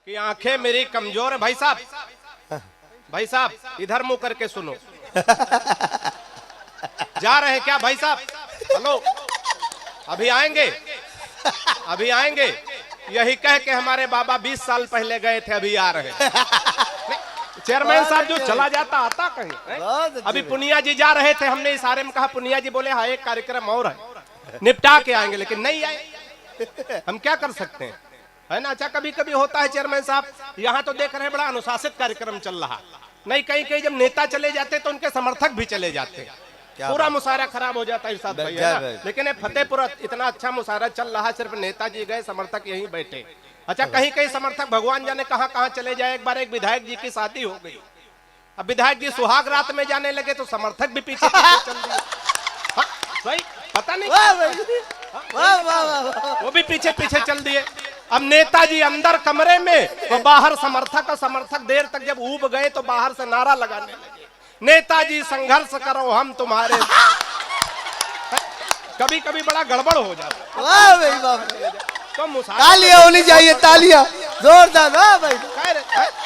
कि आंखें मेरी कमजोर है। भाई साहब इधर मुंह करके सुनो। जा रहे हैं क्या भाई साहब? हेलो, अभी आएंगे। यही कह के हमारे बाबा 20 साल पहले गए थे, अभी आ रहे हैं। चेयरमैन साहब जो चला जाता आता कहीं। अभी पुनिया जी जा रहे थे, हमने इशारे में कहा पुनिया जी, बोले हाँ एक कार्यक्रम और है, निपटा के आएंगे, लेकिन नहीं आए। हम क्या कर सकते हैं, है ना। अच्छा, कभी कभी होता है चेयरमैन साहब, यहाँ तो देख रहे हैं बड़ा अनुशासित कार्यक्रम चल रहा, नहीं कहीं कहीं जब नेता चले जाते तो उनके समर्थक भी चले जाते, पूरा मुशायरा खराब हो जाता है साहब भाई, है ना। लेकिन फतेहपुर इतना अच्छा मुशायरा चल रहा है, सिर्फ नेताजी गए, समर्थक यहीं बैठे। अच्छा, कहीं कहीं समर्थक भगवान जाने कहां कहां चले जाए। एक बार एक विधायक जी की शादी हो गई, अब विधायक जी सुहाग रात में जाने लगे तो समर्थक भी पीछे चल दिए। भाई पता नहीं, वो भी पीछे चल दिए। अब नेताजी अंदर कमरे में तो बाहर समर्थक देर तक जब ऊब गए तो बाहर से नारा लगाने लगे, नेताजी संघर्ष करो हम तुम्हारे। कभी कभी बड़ा गड़बड़ हो जाता। वाह भाई वाह, तो तालियां होनी चाहिए, तालियां जोरदार। वाह भाई।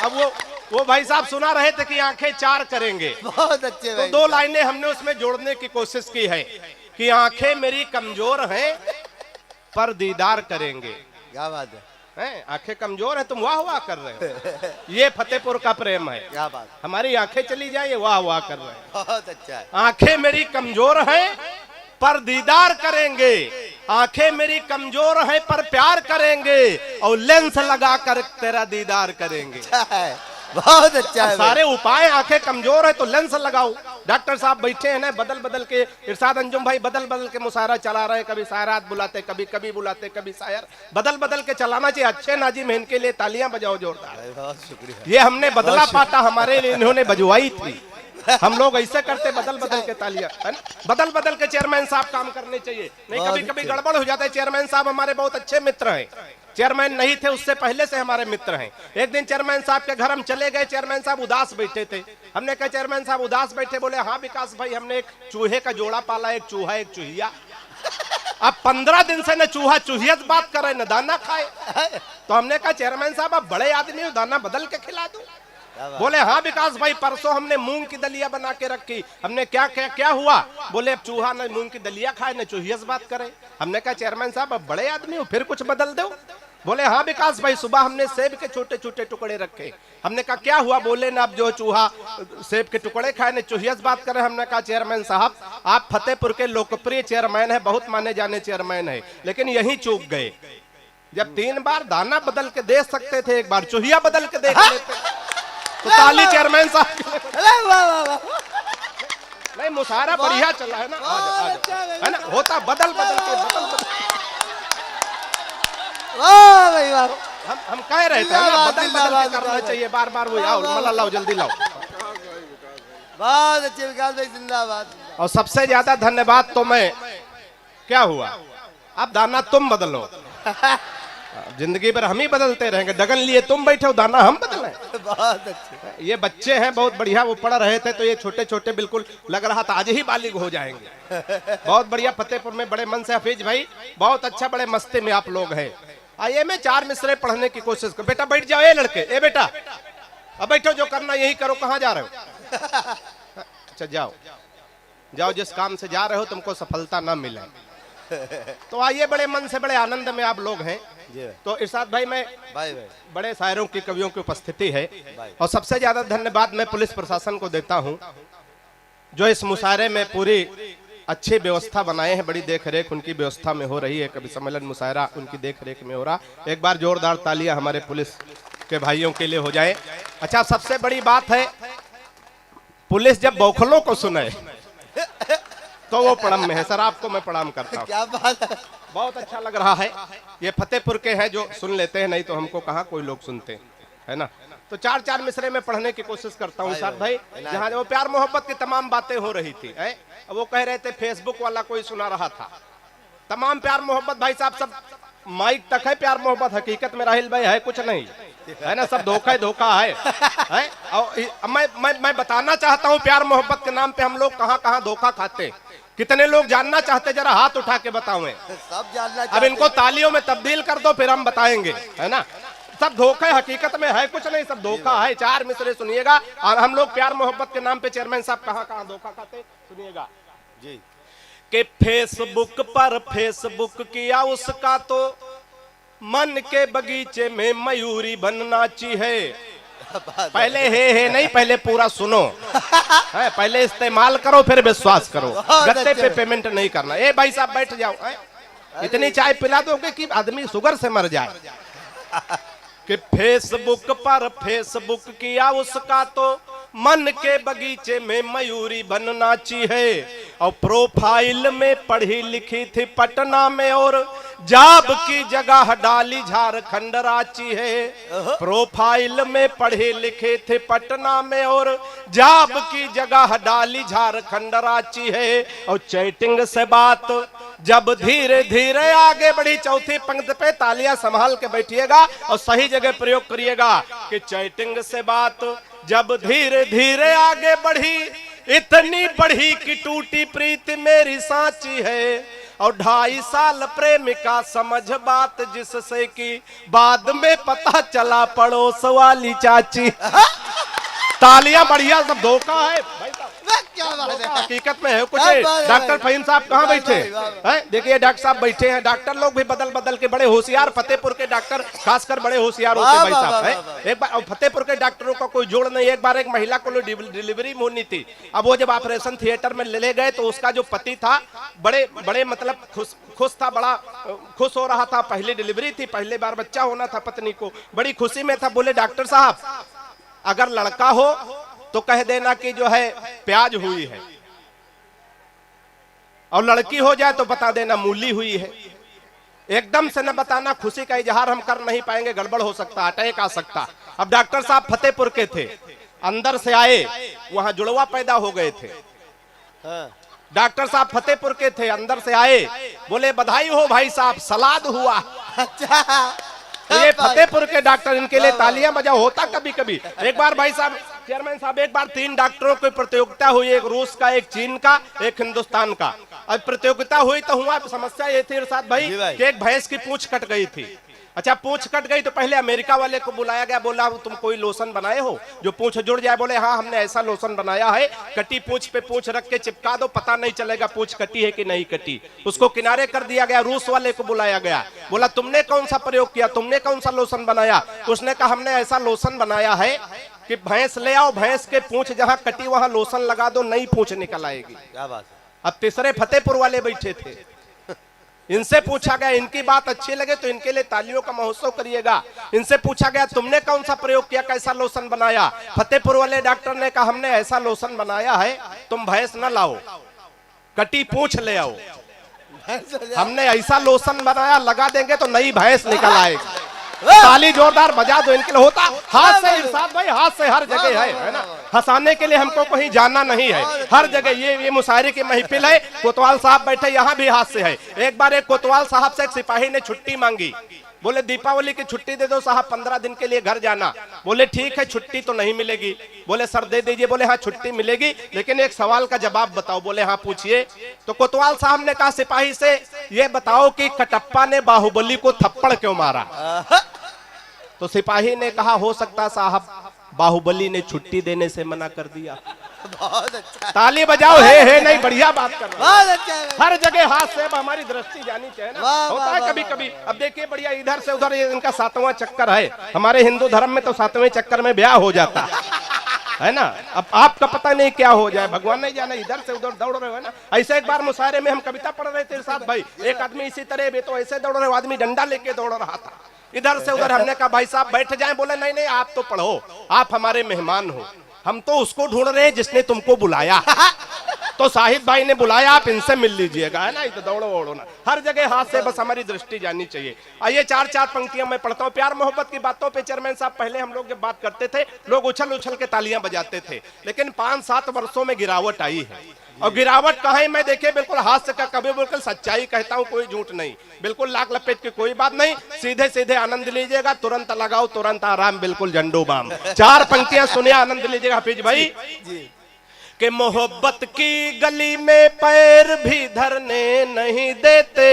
अब वो भाई साहब सुना रहे थे कि आंखें चार करेंगे, बहुत अच्छे भाई। तो 2 लाइनें हमने उसमें जोड़ने की कोशिश की है कि आंखें मेरी कमजोर हैं पर दीदार करेंगे। क्या बात है, आंखें कमजोर है, तुम वाह वाह कर रहे हो। ये फतेहपुर का प्रेम है। क्या बात, हमारी आंखें चली जाए, वाह वाह कर रहे हैं। बहुत अच्छा है। आंखें मेरी कमजोर हैं पर दीदार करेंगे, आंखें मेरी कमजोर हैं पर प्यार करेंगे, और लेंस लगा कर तेरा दीदार करेंगे। अच्छा है, बहुत अच्छा है। सारे उपाय, आंखें कमजोर है तो लेंस लगाओ। डॉक्टर साहब बैठे हैं ना, बदल के, इरशाद अंजुम भाई बदल के मुशायरा चला रहे, कभी शायरात बुलाते, कभी बुलाते, कभी शायर, बदल के चलाना चाहिए। अच्छे नाजिम है, इनके लिए तालियां बजाओ जोरदार। बहुत शुक्रिया। ये हमने बदला पाटा हमारे लिए इन्होंने बजवाई थी। हम लोग ऐसे करते, बदल के तालियां, है ना। बदल के चेयरमैन साहब काम करने चाहिए, नहीं कभी गड़बड़ हो जाता है। चेयरमैन साहब हमारे बहुत अच्छे मित्र हैं, चेयरमैन नहीं थे उससे पहले से हमारे मित्र हैं। एक दिन चेयरमैन साहब के घर हम चले गए, चेयरमैन साहब उदास बैठे थे। हमने कहा चेयरमैन साहब उदास बैठे, बोले हाँ विकास भाई, हमने एक चूहे का जोड़ा पाला, एक चूहा एक चूहिया। अब 15 दिन से न चूहा चूहियत बात करे न दाना खाए। तो हमने कहा चेयरमैन साहब आप बड़े आदमी हो, दाना बदल के खिला दो। बोले हाँ विकास भाई, परसों हमने मूंग की दलिया बना के रखी। हमने क्या हुआ? बोले अब चूहा न मूंग की दलिया खाए न चूहियत बात करे। हमने कहा चेयरमैन साहब अब बड़े आदमी हो, फिर कुछ बदल दो। बोले हाँ विकास भाई, सुबह हमने सेब के छोटे छोटे टुकड़े रखे। हमने कहा क्या हुआ? बोले ना अब जो चूहा सेब के टुकड़े खाए न चूहियत बात करे। हमने कहा चेयरमैन साहब आप फतेहपुर के लोकप्रिय चेयरमैन है, बहुत माने जाने चेयरमैन है, लेकिन यही चूक गए। जब 3 बार दाना बदल के दे सकते थे, एक बार चूहिया बदल के देख लेते। तो ताली चेयरमैन साहब। नहीं मुशायरा बढ़िया चला है ना, है ना, होता बदल के वाह भाई वाह। हम कह रहे थे ना, बदल के करना चाहिए, बार वो आओ मला लाओ, जल्दी लाओ। बहुत अच्छे विकास भाई, जिंदाबाद। और सबसे ज्यादा धन्यवाद तो मैं, क्या हुआ अब दाना तुम बदलो, जिंदगी भर हम ही बदलते रहेंगे। डगन लिए तुम बैठे हो, दाना हम बदलें। बहुत अच्छे। ये बच्चे हैं बहुत बढ़िया, वो पढ़ रहे थे तो ये छोटे छोटे बिल्कुल लग रहा था आज ही बालिग हो जाएंगे। बहुत बढ़िया, फतेहपुर में बड़े मन से हफीज भाई, बहुत अच्छा, बड़े मस्ती में आप लोग हैं। आइए मैं 4 मिसरे पढ़ने की कोशिश कर। बेटा बैठ जाओ, ए लड़के, ए बेटा अब बैठो, जो करना यही करो। कहाँ जा रहे हो? अच्छा जाओ, जिस काम से जा रहे हो तुमको सफलता ना मिले। तो आइए, बड़े मन से बड़े आनंद में आप लोग हैं। तो इरशाद भाई मैं बड़े शायरों की, कवियों की उपस्थिति है, और सबसे ज्यादा धन्यवाद मैं पुलिस प्रशासन को देता हूं, जो इस मुशायरे में पूरी अच्छी व्यवस्था बनाए हैं। बड़ी देखरेख उनकी व्यवस्था में हो रही है, कभी सम्मेलन मुशायरा उनकी देखरेख में हो रहा। एक बार जोरदार तालियां हमारे पुलिस के भाइयों के लिए हो जाए। अच्छा, सबसे बड़ी बात है, पुलिस जब बौखलों को सुने तो वो प्रणाम में है। सर आपको मैं प्रणाम करता हूँ। क्या बात है, बहुत अच्छा लग रहा है। ये फतेहपुर के हैं जो सुन लेते हैं, नहीं तो हमको कहाँ कोई लोग सुनते हैं, है ना। तो 4 मिसरे में पढ़ने की कोशिश करता हूँ साथ भाई। जहाँ वो प्यार मोहब्बत की तमाम बातें हो रही थी, वो कह रहे थे फेसबुक वाला कोई सुना रहा था, तमाम प्यार मोहब्बत भाई साहब सब माइक तक है प्यार मोहब्बत, हकीकत में राहिल भाई है कुछ नहीं, है ना, सब धोखा है। और मैं बताना चाहता हूँ प्यार मोहब्बत के नाम पे हम लोग कहाँ धोखा खाते। कितने लोग जानना चाहते, जरा हाथ उठा के बताओ। सब जानना। अब इनको तालियों में तब्दील कर दो, फिर हम बताएंगे, है ना। सब धोखा है, हकीकत में है कुछ नहीं, सब धोखा है। चार मिसरे सुनिएगा, और हम लोग प्यार मोहब्बत के नाम पे चेयरमैन साहब कहाँ कहाँ धोखा खाते, सुनिएगा जी। कि फेसबुक पर फेसबुक किया उसका तो मन के बगीचे में मयूरी बनना चाहिए। पहले हे नहीं, पहले पूरा सुनो है, पहले इस्तेमाल करो फिर विश्वास करो, गत्ते पे पेमेंट नहीं करना। ए भाई साहब बैठ जाओ, इतनी चाय पिला दोगे कि आदमी शुगर से मर जाए। कि फेसबुक पर फेसबुक किया उसका तो मन के बगीचे में मयूरी बनना चाहिए, और प्रोफाइल में पढ़ी लिखी थी पटना में और जॉब की जगह डाली झारखंड रांची है। प्रोफाइल में पढ़े लिखे थे पटना में और जॉब की जगह डाली झारखंड रांची है। और चैटिंग से बात जब धीरे धीरे आगे बढ़ी, चौथी पंक्ति पे तालियां संभाल के बैठिएगा और सही जगह प्रयोग करिएगा कि चैटिंग से बात जब धीरे धीरे आगे बढ़ी, इतनी बढ़ी कि टूटी प्रीति मेरी सांची है। और 2.5 साल प्रेमिका समझ बात जिससे कि बाद में पता चला पड़ोस वाली चाची। तालियां बढ़िया, सब धोखा है भाई साहब, क्या बात है, हकीकत में है कुछ है। डॉक्टर फहीम साहब कहाँ बैठे हैं? देखिए डॉक्टर साहब बैठे हैं। डॉक्टर लोग भी बदल बदल के बड़े होशियार, फतेहपुर के डॉक्टर खासकर बड़े होशियार होते हैं भाई साहब है। एक बार फतेहपुर के डॉक्टरों का कोई जोड़ नहीं। एक बार एक महिला को डिलीवरी होनी थी, अब वो जब ऑपरेशन थिएटर में ले गए तो उसका जो पति था बड़े बड़े मतलब खुश था, बड़ा खुश हो रहा था। पहली डिलीवरी थी, पहले बार बच्चा होना था पत्नी को, बड़ी खुशी में था। बोले डॉक्टर साहब अगर लड़का हो तो कह देना कि जो है प्याज हुई है, और लड़की हो जाए तो बता देना मूली हुई है। एकदम से न बताना, खुशी का इजहार हम कर नहीं पाएंगे, गड़बड़ हो सकता, अटैक आ सकता। अब डॉक्टर साहब फतेहपुर के थे, अंदर से आए, वहां जुड़वा पैदा हो गए थे। डॉक्टर साहब फतेहपुर के थे, अंदर से आए, बोले बधाई हो भाई साहब, सलाद हुआ। ये फतेहपुर के डॉक्टर, इनके लिए तालियां बजाओ। होता कभी कभी। एक बार भाई साहब चेयरमैन साहब, एक बार 3 डॉक्टरों की प्रतियोगिता हुई, एक रूस का, एक चीन का, एक हिंदुस्तान का। अब प्रतियोगिता हुई तो हुआ, समस्या ये थी इरशाद भाई कि एक भैंस की पूंछ कट गई थी। अच्छा पूंछ कट गई तो पहले अमेरिका वाले को बुलाया गया, बोला तुम कोई लोशन बनाए हो जो पूंछ जुड़ जाए? बोले हाँ हमने ऐसा लोशन बनाया है, कटी पूंछ पे पूंछ रख के चिपका दो, पता नहीं चलेगा पूंछ कटी है कि नहीं कटी। उसको किनारे कर दिया गया। रूस वाले को बुलाया गया, बोला तुमने कौन सा प्रयोग किया, तुमने कौन सा लोशन बनाया? उसने कहा हमने ऐसा लोशन बनाया है कि भैंस ले आओ, भैंस के पूंछ जहां कटी वहां लोशन लगा दो, नई पूंछ निकल आएगी। क्या बात। अब तीसरे फतेहपुर वाले बैठे थे, इनसे पूछा गया, इनकी बात अच्छी लगे तो इनके लिए तालियों का महोत्सव करिएगा। इनसे पूछा गया तुमने कौन सा प्रयोग किया, कैसा लोशन बनाया? फतेहपुर वाले डॉक्टर ने कहा हमने ऐसा लोशन बनाया है, तुम भैंस न लाओ, कटी पूंछ ले आओ। हमने ऐसा लोशन बनाया, लगा देंगे तो नई भैंस निकल आएगी। ताली जोरदार बजा दो इनके लिए। होता हाथ से इरशाद भाई, हाथ से हर जगह है ना, हंसाने के लिए हमको कहीं जाना नहीं है, हर जगह ये मुशायरे की महफिल है। कोतवाल साहब बैठे, यहाँ भी हाथ से है। एक बार एक कोतवाल साहब से एक सिपाही ने छुट्टी मांगी, बोले दीपावली की छुट्टी दे दो साहब, 15 दिन के लिए घर जाना। बोले ठीक है छुट्टी तो नहीं मिलेगी। बोले सर दे दीजिए। बोले हाँ छुट्टी मिलेगी, लेकिन एक सवाल का जवाब बताओ। बोले हाँ पूछिए। तो कोतवाल साहब ने कहा सिपाही से ये बताओ कि कटप्पा ने बाहुबली को थप्पड़ क्यों मारा? तो सिपाही ने कहा हो सकता साहब बाहुबली ने छुट्टी देने से मना कर दिया। बहुत अच्छा। ताली बजाओ, हे नहीं, बढ़िया बात कर रहे बहुत अच्छा। हर जगह हाथ से, हमारी दृष्टि जानी चाहिए ना। होता है कभी कभी। अब देखिए बढ़िया, इधर से उधर इनका 7वां चक्कर है। हमारे हिंदू धर्म में तो 7वें चक्कर में ब्याह हो जाता है ना। अब आपका पता नहीं क्या हो जाए, भगवान नहीं जाने, इधर से उधर दौड़ रहे हो ना। ऐसे एक बार मुशायरे में हम कविता पढ़ रहे थे इरशाद भाई, एक आदमी इसी तरह भी तो ऐसे दौड़ रहे, आदमी डंडा लेके दौड़ रहा था इधर से उधर। हमने कहा भाई साहब बैठ जाएं। बोले नहीं नहीं आप तो पढ़ो, आप हमारे मेहमान हो, हम तो उसको ढूंढ रहे हैं जिसने तुमको बुलाया। तो साहिब भाई ने बुलाया, आप इनसे मिल लीजिएगा, है ना। तो दौड़ो ओड़ो ना, हर जगह हाथ से, बस हमारी दृष्टि जानी चाहिए। आइए 4 पंक्तियां मैं पढ़ता हूँ। प्यार मोहब्बत की बातों पे चेयरमैन साहब पहले हम लोग जब बात करते थे, लोग उछल उछल के तालियां बजाते थे, लेकिन 5-7 वर्षों में गिरावट आई है। और गिरावट कहाँ है मैं देखे, बिल्कुल हास्य का कभी बिल्कुल सच्चाई कहता हूँ, कोई झूठ नहीं, बिल्कुल लाख लपेट की कोई बात नहीं। सीधे सीधे आनंद लीजिएगा, तुरंत लगाओ तुरंत आराम, बिल्कुल झंडू बाम। 4 पंक्तियां सुनिए, आनंद लीजिएगा हाफिज भाई। कि मोहब्बत की गली में पैर भी धरने नहीं देते।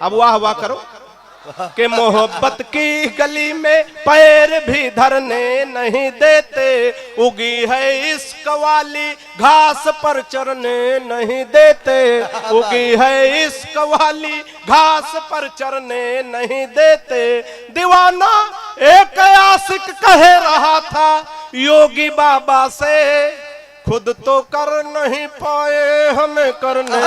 अब वाह वाह करो, कि मोहब्बत की गली में पैर भी धरने नहीं देते, उगी है इश्क वाली घास पर चरने नहीं देते, उगी है इश्क वाली घास पर चरने नहीं देते। दीवाना एक आशिक कह रहा था योगी बाबा से, खुद तो कर नहीं पाए हमें करने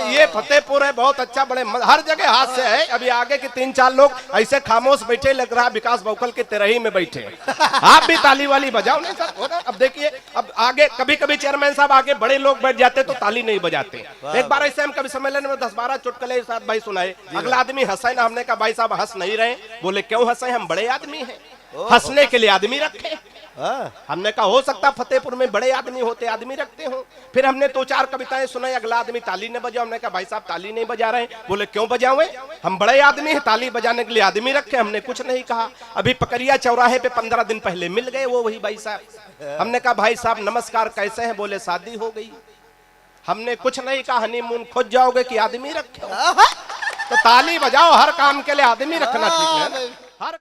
ये फतेहपुर है, बहुत अच्छा, बड़े हर जगह हाथ से है। अभी आगे के 3-4 लोग ऐसे खामोश बैठे, लग रहा है विकास बौखल के तिरही में बैठे। आप भी ताली वाली बजाओ। नहीं सर, अब देखिए, अब आगे कभी कभी चेयरमैन साहब आगे बड़े लोग बैठ जाते तो ताली नहीं बजाते। एक बार ऐसे हम कभी सम्मेलन में 10-12 चुटकुले साथ भाई सुनाए, अगला आदमी हंसे ना, हमने कहा भाई साहब हंस नहीं रहे, बोले क्यों हंसे, हम बड़े आदमी हैं, हंसने के लिए आदमी रखे। हमने कहा हो सकता फतेहपुर में बड़े आदमी होते, आदमी रखते हो। फिर हमने 2-4 कविताएं सुनाई, अगला आदमी ताली न बजाओ, हमने कहा भाई साहब ताली नहीं बजा रहे हैं, बोले क्यों बजाओगे, हम बड़े आदमी हैं, ताली बजाने के लिए आदमी रखे, हमने कुछ नहीं कहा। अभी पकरिया चौराहे पे 15 दिन पहले मिल गए वो वही भाई साहब, हमने कहा भाई साहब नमस्कार कैसे हैं, बोले शादी हो गई। हमने कुछ नहीं कहा, हनीमून खोज जाओगे कि आदमी रखे, तो ताली बजाओ, हर काम के लिए आदमी रखना ठीक है। हर